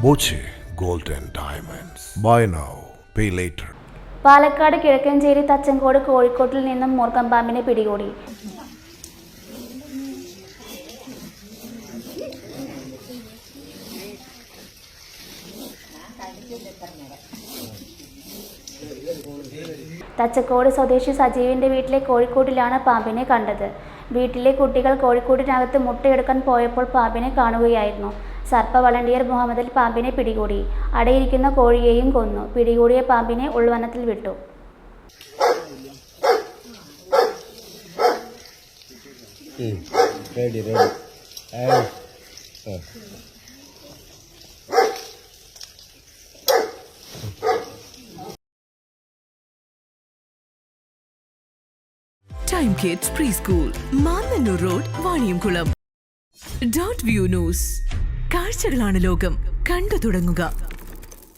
Boche gold and diamonds. Buy now pay later. Palakkad Kizhakkanchery Thachankode കോഴിക്കോട്ടിൽ നിന്നും മൂർഖംപാമ്പിനെ പിടികൂടി. തച്ചക്കോട് സ്വദേശി സജീവിന്റെ വീട്ടിലെ കോഴിക്കോട്ടിലാണ് പാമ്പിനെ കണ്ടത്. വീട്ടിലെ കുട്ടികൾ കോഴിക്കോട്ടിനകത്ത് മുട്ടയെടുക്കാൻ പോയപ്പോൾ പാമ്പിനെ കാണുകയായിരുന്നു. സർപ്പ വളണ്ടിയർ മുഹമ്മദിൽ പാമ്പിനെ പിടികൂടി. അടയിരിക്കുന്ന കോഴിയെയും കൊന്നു. പിടികൂടിയ പാമ്പിനെ ഉൾവനത്തിൽ വിട്ടു. Time Kids Preschool, Manannur Road, Vaniyamkulam. Dot View News. കാഴ്ചകളാണ് ലോകം, കണ്ടു തുടങ്ങുക.